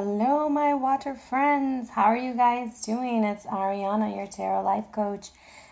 hello, my water friends. How are you guys doing? It's Ariana, your tarot life coach.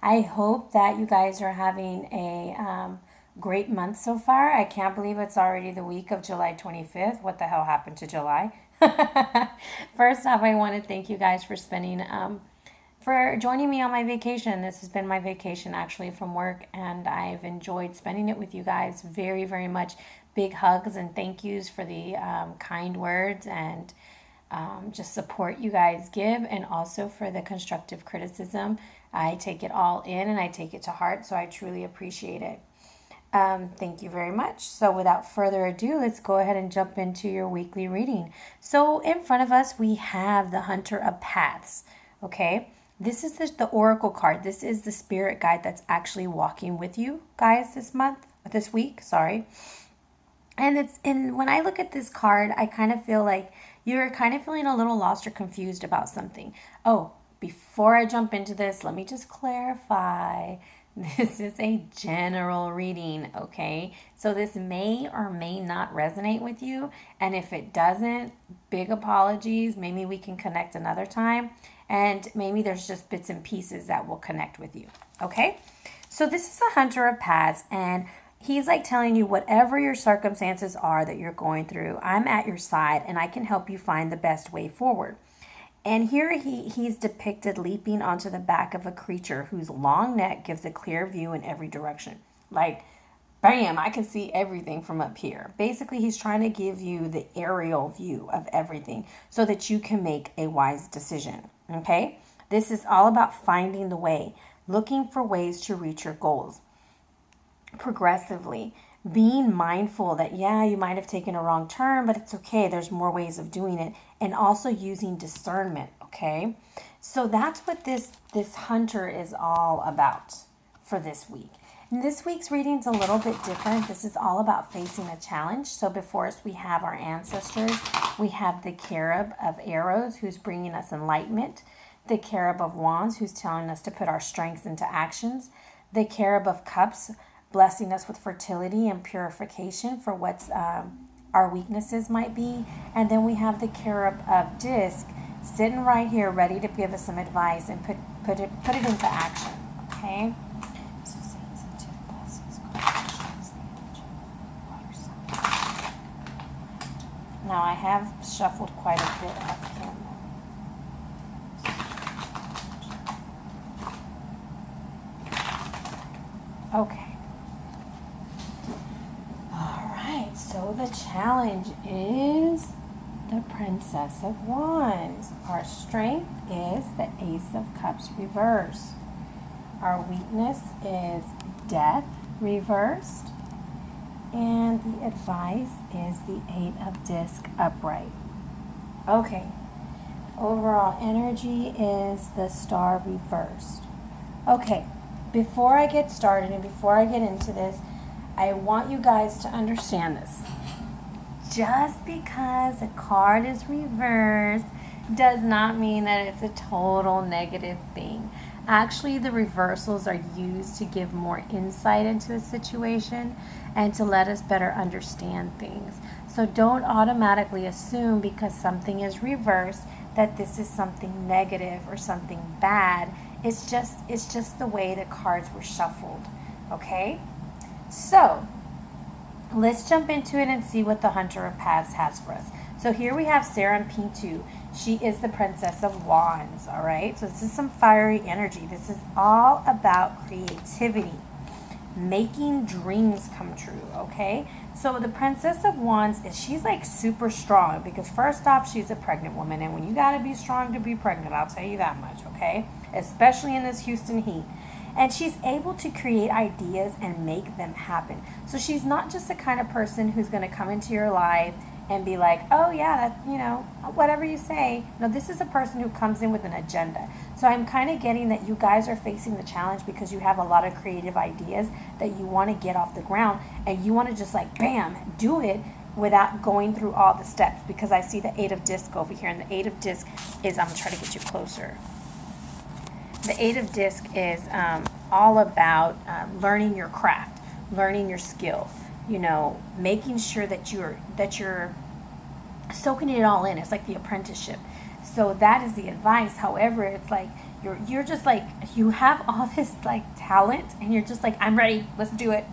I hope that you guys are having a great month so far. I can't believe it's already the week of July 25th. What the hell happened to July? First off, I want to thank you guys for for joining me on my vacation. This has been my vacation actually from work, and I've enjoyed spending it with you guys very, very much. Big hugs and thank yous for the kind words and just support you guys give, and also for the constructive criticism. I take it all in and I take it to heart, so I truly appreciate it. Thank you very much. So without further ado, let's go ahead and jump into your weekly reading. So in front of us, we have the Hunter of Paths. Okay, this is the Oracle card. This is the spirit guide that's actually walking with you guys this week, sorry. And when I look at this card, I kind of feel like you're kind of feeling a little lost or confused about something. Oh, before I jump into this, let me just clarify. This is a general reading, okay? So this may or may not resonate with you. And if it doesn't, big apologies. Maybe we can connect another time. And maybe there's just bits and pieces that will connect with you, okay? So this is a Hunter of Paths, and he's like telling you whatever your circumstances are that you're going through, I'm at your side and I can help you find the best way forward. And here he's depicted leaping onto the back of a creature whose long neck gives a clear view in every direction. Like, bam, I can see everything from up here. Basically, he's trying to give you the aerial view of everything so that you can make a wise decision, okay? This is all about finding the way, looking for ways to reach your goals progressively, being mindful that, yeah, you might have taken a wrong turn, but it's okay. There's more ways of doing it, and also using discernment, okay? So that's what this hunter is all about for this week. And this week's reading's a little bit different. This is all about facing a challenge. So before us, we have our ancestors. We have the Cherub of Arrows, who's bringing us enlightenment. The Cherub of Wands, who's telling us to put our strengths into actions. The Cherub of Cups, blessing us with fertility and purification for what's our weaknesses might be. And then we have the Cherub of Disc sitting right here ready to give us some advice and put it into action, okay? Now I have shuffled quite a bit of him. Okay. So the challenge is the Princess of Wands. Our strength is the Ace of Cups reversed. Our weakness is Death reversed. And the advice is the Eight of Disc upright. Okay. Overall energy is the Star reversed. Okay. Before I get started and before I get into this, I want you guys to understand this. Just because a card is reversed does not mean that it's a total negative thing. Actually, the reversals are used to give more insight into a situation and to let us better understand things. So don't automatically assume because something is reversed that this is something negative or something bad. It's just the way the cards were shuffled, okay? So, let's jump into it and see what the Hunter of Paths has for us. So here we have Serampintu. She is the Princess of Wands, all right? So this is some fiery energy. This is all about creativity, making dreams come true, okay? So the Princess of Wands she's like super strong because first off, she's a pregnant woman. And when you got to be strong to be pregnant, I'll tell you that much, okay? Especially in this Houston heat. And she's able to create ideas and make them happen. So she's not just the kind of person who's going to come into your life and be like, oh yeah, whatever you say. No, this is a person who comes in with an agenda. So I'm kind of getting that you guys are facing the challenge because you have a lot of creative ideas that you want to get off the ground, and you want to just like, bam, do it without going through all the steps, because I see the Eight of Disc over here, and the Eight of Disc is, I'm going to try to get you closer. The Eight of Disc is all about learning your craft, learning your skill, making sure that you're soaking it all in. It's like the apprenticeship. So that is the advice. However, it's like you're just like, you have all this like talent, and you're just like, I'm ready, let's do it.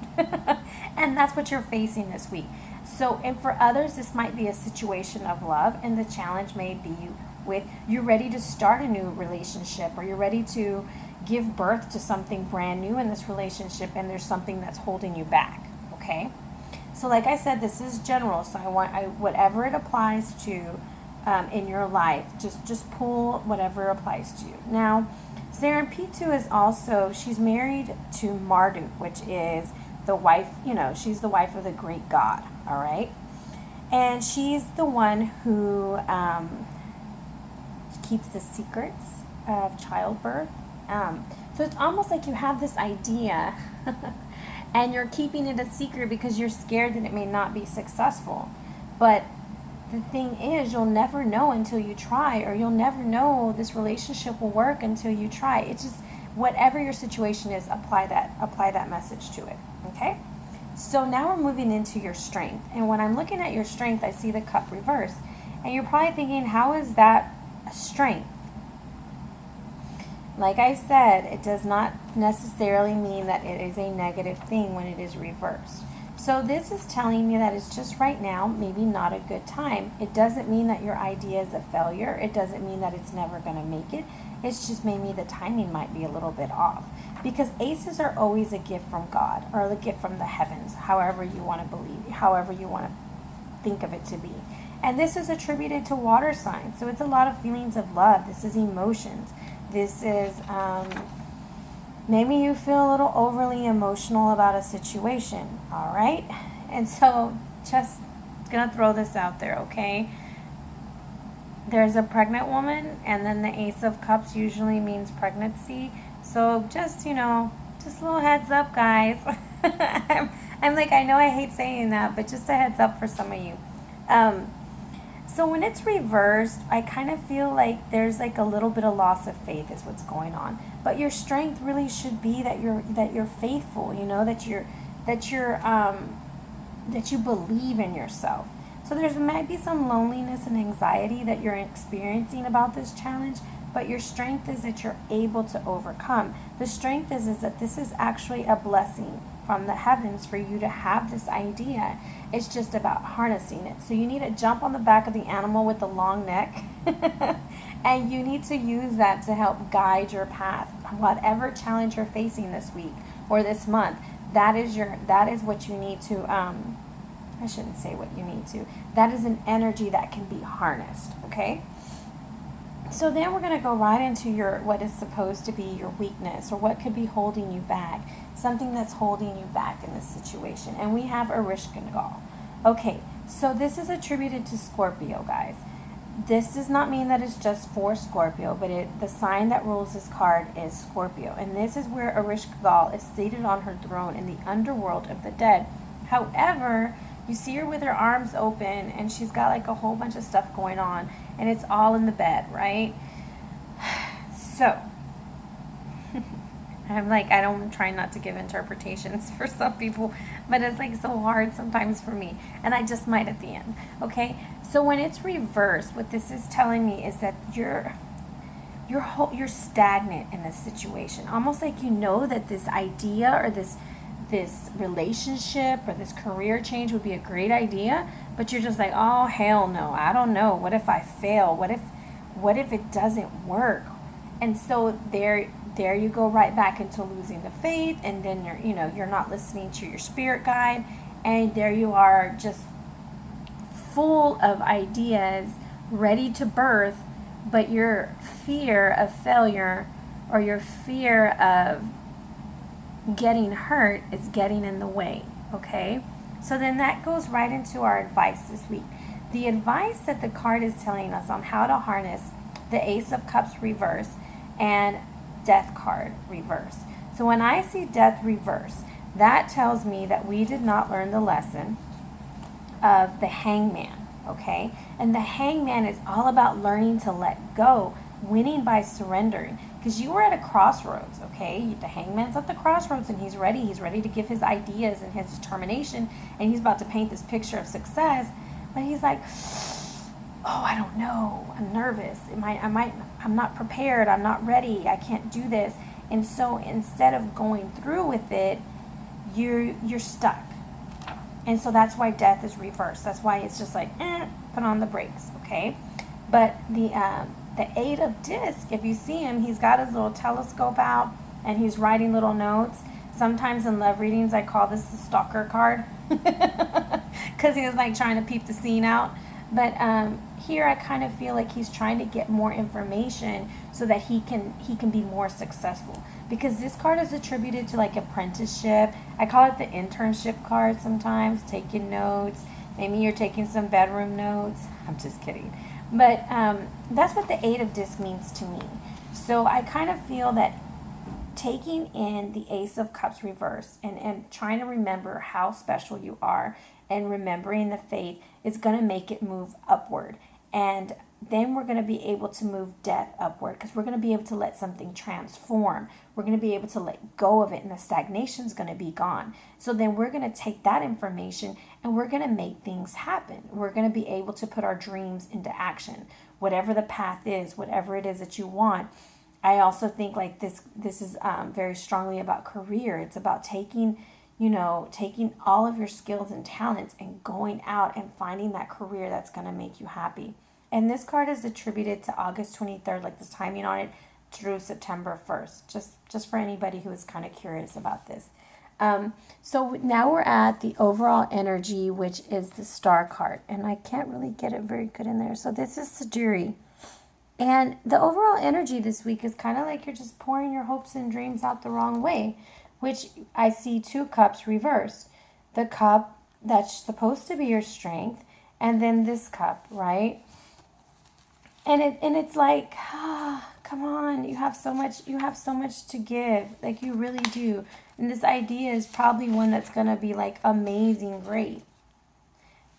And that's what you're facing this week. So, and for others, this might be a situation of love, and the challenge may be with, you're ready to start a new relationship, or you're ready to give birth to something brand new in this relationship, and there's something that's holding you back. Okay, so like I said, this is general, so whatever it applies to in your life, just pull whatever applies to you. Now, Sarenpitu is also, she's married to Marduk, which is the wife, she's the wife of the great god, all right? And she's the one who keeps the secrets of childbirth. So it's almost like you have this idea and you're keeping it a secret because you're scared that it may not be successful. But the thing is, you'll never know until you try, or you'll never know this relationship will work until you try. It's just, whatever your situation is, apply that message to it. Okay? So now we're moving into your strength. And when I'm looking at your strength, I see the cup reverse. And you're probably thinking, how is that a strength? Like I said, it does not necessarily mean that it is a negative thing when it is reversed. So this is telling me that it's just right now, maybe not a good time. It doesn't mean that your idea is a failure. It doesn't mean that it's never going to make it. It's just maybe the timing might be a little bit off. Because aces are always a gift from God, or a gift from the heavens, however you want to believe, however you want to think of it to be. And this is attributed to water signs. So it's a lot of feelings of love. This is emotions. This is maybe you feel a little overly emotional about a situation, all right? And so just going to throw this out there, okay? There's a pregnant woman, and then the Ace of Cups usually means pregnancy. So just, just a little heads up, guys. I'm like, I know I hate saying that, but just a heads up for some of you. So when it's reversed, I kind of feel like there's like a little bit of loss of faith is what's going on. But your strength really should be that you're faithful, that you believe in yourself. So there might be some loneliness and anxiety that you're experiencing about this challenge, but your strength is that you're able to overcome. The strength is that this is actually a blessing from the heavens for you to have this idea. It's just about harnessing it. So you need to jump on the back of the animal with the long neck and you need to use that to help guide your path. Whatever challenge you're facing this week or this month, that is what you need to I shouldn't say what you need to. That is an energy that can be harnessed, okay? So then we're going to go right into what is supposed to be your weakness, or what could be holding you back, something that's holding you back in this situation. And we have Ereshkigal. Okay, so this is attributed to Scorpio, guys. This does not mean that it's just for Scorpio, but the sign that rules this card is Scorpio. And this is where Ereshkigal is seated on her throne in the underworld of the dead. However, you see her with her arms open, and she's got like a whole bunch of stuff going on, and it's all in the bed, right? So, I'm trying not to give interpretations for some people, but it's like so hard sometimes for me, and I just might at the end, okay? So when it's reversed, what this is telling me is that you're stagnant in this situation, almost like that this idea or this relationship or this career change would be a great idea, but you're just like, oh hell no, I don't know, what if I fail, what if it doesn't work? And so there you go right back into losing the faith, and then you're not listening to your spirit guide, and there you are just full of ideas ready to birth, but your fear of failure or your fear of getting hurt is getting in the way, okay? So then that goes right into our advice this week. The advice that the card is telling us on how to harness the Ace of Cups reverse and Death card reverse. So when I see Death reverse, that tells me that we did not learn the lesson of the Hangman, okay? And the Hangman is all about learning to let go, winning by surrendering. Because you were at a crossroads, okay? The Hangman's at the crossroads, and he's ready. He's ready to give his ideas and his determination, and he's about to paint this picture of success. But he's like, oh, I don't know, I'm nervous, I'm not prepared, I'm not ready, I can't do this. And so instead of going through with it, you're stuck. And so that's why death is reversed. That's why it's just like, put on the brakes, okay? But the Eight of Disc, if you see him, he's got his little telescope out and he's writing little notes. Sometimes in love readings, I call this the stalker card because he was like trying to peep the scene out. But here I kind of feel like he's trying to get more information so that he can be more successful. Because this card is attributed to like apprenticeship. I call it the internship card sometimes, taking notes. Maybe you're taking some bedroom notes. I'm just kidding. But that's what the Eight of Disc means to me. So I kind of feel that taking in the Ace of Cups reverse and trying to remember how special you are and remembering the faith is going to make it move upward. And then we're going to be able to move death upward because we're going to be able to let something transform. We're going to be able to let go of it and the stagnation is going to be gone. So then we're going to take that information and we're going to make things happen. We're going to be able to put our dreams into action. Whatever the path is, whatever it is that you want. I also think like this is very strongly about career. It's about taking all of your skills and talents and going out and finding that career that's going to make you happy. And this card is attributed to August 23rd, like the timing on it, through September 1st, just for anybody who is kind of curious about this. So now we're at the overall energy, which is the star card. And I can't really get it very good in there. So this is Siduri. And the overall energy this week is kind of like you're just pouring your hopes and dreams out the wrong way, which I see two cups reversed. The cup that's supposed to be your strength, and then this cup, right? And it's like, come on, you have so much to give. Like you really do. And this idea is probably one that's going to be like amazing, great.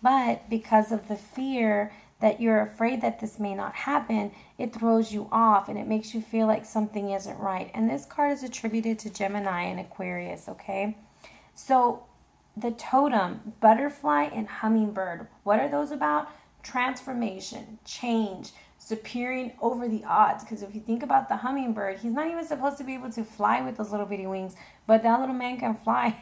But because of the fear that you're afraid that this may not happen, it throws you off and it makes you feel like something isn't right. And this card is attributed to Gemini and Aquarius, okay? So the totem, butterfly and hummingbird, what are those about? Transformation, change, superior over the odds. Because if you think about the hummingbird, he's not even supposed to be able to fly with those little bitty wings, but that little man can fly.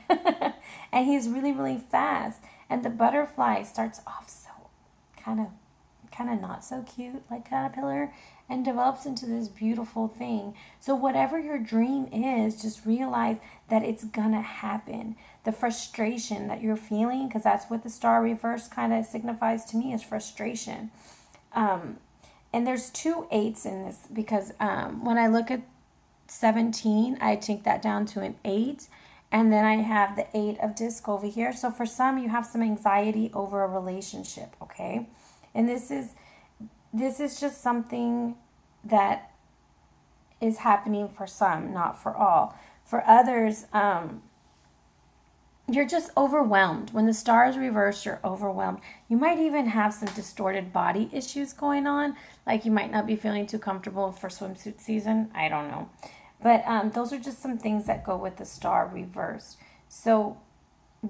And he's really, really fast. And the butterfly starts off so kind of not so cute, like caterpillar, and develops into this beautiful thing. So whatever your dream is, just realize that it's gonna happen. The frustration that you're feeling, because that's what the star reverse kind of signifies to me, is frustration. And there's 2 8s in this because when I look at 17, I take that down to an 8. And then I have the 8 of disc over here. So for some, you have some anxiety over a relationship, okay? And this is just something that is happening for some, not for all. For others, you're just overwhelmed. When the star is reversed, you're overwhelmed. You might even have some distorted body issues going on, like you might not be feeling too comfortable for swimsuit season. I don't know. But those are just some things that go with the star reversed. So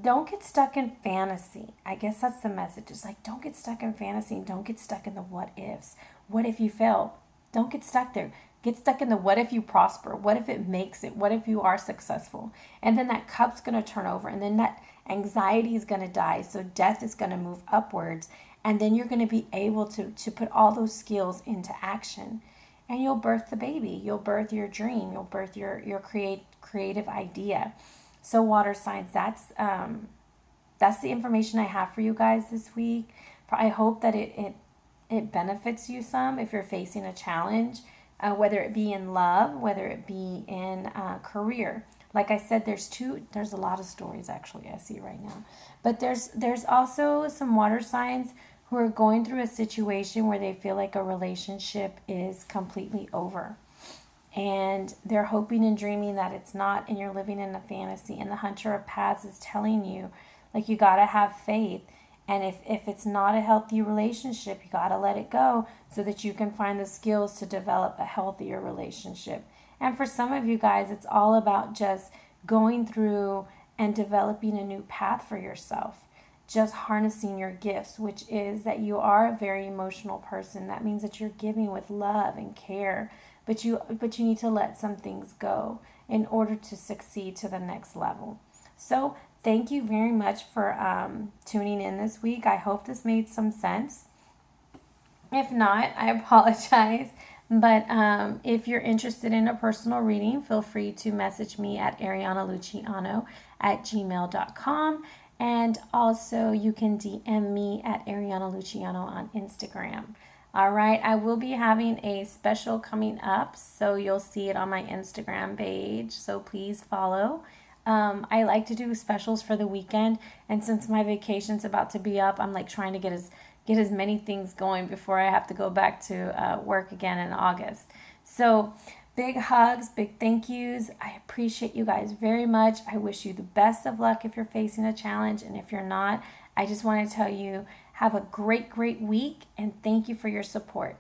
don't get stuck in fantasy. I guess that's the message. It's like, don't get stuck in fantasy and don't get stuck in the what ifs. What if you fail? Don't get stuck there. Get stuck in the what if you prosper? What if it makes it? What if you are successful? And then that cup's going to turn over and then that anxiety is going to die. So death is going to move upwards. And then you're going to be able to put all those skills into action. And you'll birth the baby. You'll birth your dream. You'll birth your creative idea. So water signs, that's the information I have for you guys this week. I hope that it benefits you some if you're facing a challenge, whether it be in love, whether it be in career. Like I said, there's a lot of stories actually I see right now. But there's also some water signs who are going through a situation where they feel like a relationship is completely over. And they're hoping and dreaming that it's not, and you're living in a fantasy. And the Hunter of Paths is telling you, like, you got to have faith. And if it's not a healthy relationship, you got to let it go so that you can find the skills to develop a healthier relationship. And for some of you guys, it's all about just going through and developing a new path for yourself. just harnessing your gifts, which is that you are a very emotional person. That means that you're giving with love and care, but you need to let some things go in order to succeed to the next level. So thank you very much for tuning in this week. I hope this made some sense. If not, I apologize. But if you're interested in a personal reading, feel free to message me at arianaluciano@gmail.com. And also, you can DM me at Ariana Luciano on Instagram. All right, I will be having a special coming up, so you'll see it on my Instagram page. So please follow. I like to do specials for the weekend, and since my vacation's about to be up, I'm like trying to get as many things going before I have to go back to work again in August. So big hugs, big thank yous. I appreciate you guys very much. I wish you the best of luck if you're facing a challenge, and if you're not, I just want to tell you, have a great, great week, and thank you for your support.